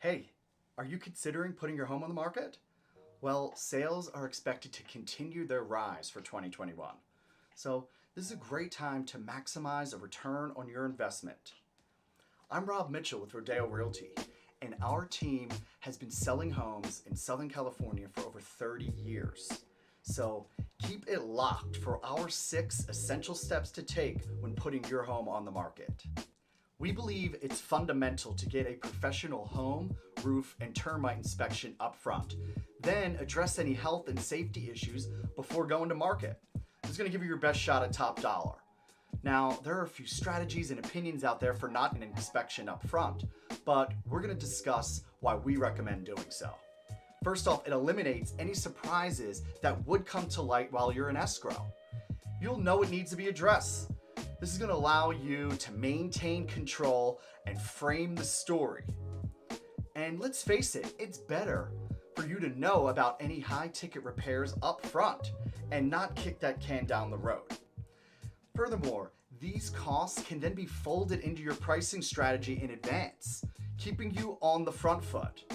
Hey, are you considering putting your home on the market? Well, sales are expected to continue their rise for 2021. So this is a great time to maximize a return on your investment. I'm Rob Mitchell with Rodeo Realty, and our team has been selling homes in Southern California for over 30 years. So keep it locked for our 6 essential steps to take when putting your home on the market. We believe it's fundamental to get a professional home, roof, and termite inspection up front. Then address any health and safety issues before going to market. This is going to give you your best shot at top dollar. Now, there are a few strategies and opinions out there for not an inspection up front, but we're going to discuss why we recommend doing so. First off, it eliminates any surprises that would come to light while you're in escrow. You'll know it needs to be addressed. This is going to allow you to maintain control and frame the story. And let's face it, it's better for you to know about any high-ticket repairs up front and not kick that can down the road. Furthermore, these costs can then be folded into your pricing strategy in advance, keeping you on the front foot.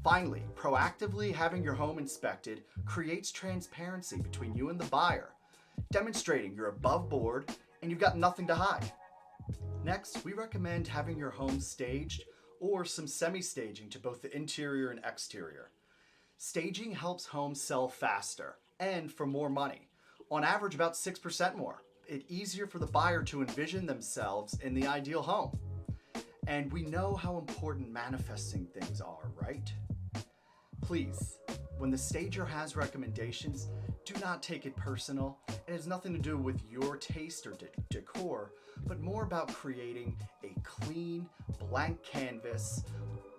Finally, proactively having your home inspected creates transparency between you and the buyer, demonstrating you're above board and you've got nothing to hide. Next, we recommend having your home staged or some semi-staging to both the interior and exterior. Staging helps homes sell faster and for more money, on average about 6% more. It's easier for the buyer to envision themselves in the ideal home. And we know how important manifesting things are, right? Please, when the stager has recommendations, do not take it personal. It has nothing to do with your taste or decor, but more about creating a clean, blank canvas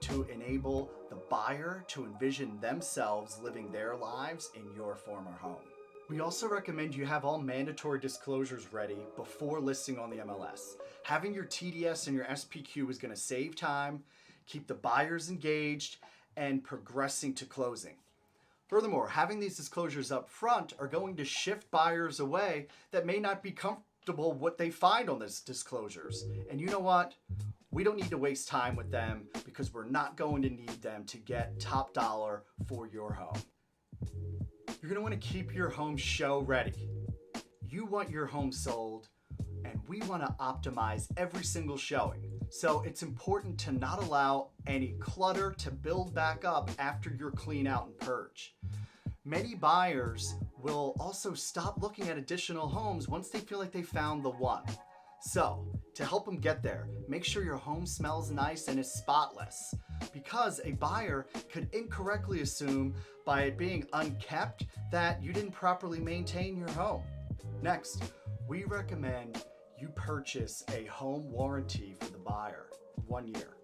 to enable the buyer to envision themselves living their lives in your former home. We also recommend you have all mandatory disclosures ready before listing on the MLS. Having your TDS and your SPQ is going to save time, keep the buyers engaged, and progressing to closing. Furthermore, having these disclosures up front are going to shift buyers away that may not be comfortable with what they find on these disclosures. And you know what? We don't need to waste time with them because we're not going to need them to get top dollar for your home. You're going to want to keep your home show ready. You want your home sold, and we want to optimize every single showing. So it's important to not allow any clutter to build back up after you're clean out and purge. Many buyers will also stop looking at additional homes once they feel like they found the one. So to help them get there, make sure your home smells nice and is spotless, because a buyer could incorrectly assume by it being unkept that you didn't properly maintain your home. Next, we recommend you purchase a home warranty for the buyer, 1 year.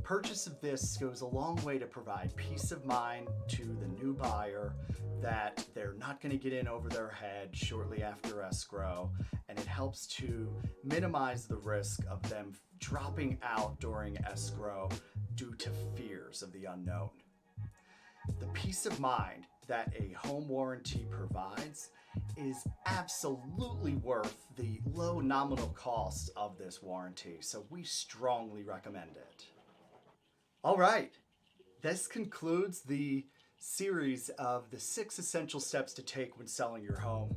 Purchase of this goes a long way to provide peace of mind to the new buyer that they're not going to get in over their head shortly after escrow, and it helps to minimize the risk of them dropping out during escrow due to fears of the unknown. The peace of mind that a home warranty provides is absolutely worth the low nominal cost of this warranty, so we strongly recommend it. All right, this concludes the series of the 6 essential steps to take when selling your home.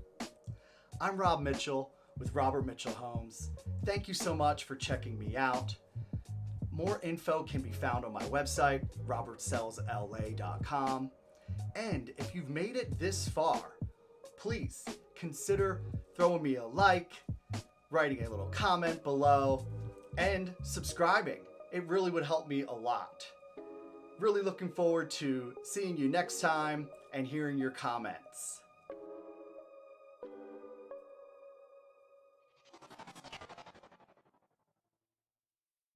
I'm Rob Mitchell with Robert Mitchell Homes. Thank you so much for checking me out. More info can be found on my website, robertsellsla.com. And if you've made it this far, please consider throwing me a like, writing a little comment below, and subscribing. It really would help me a lot. Really looking forward to seeing you next time and hearing your comments.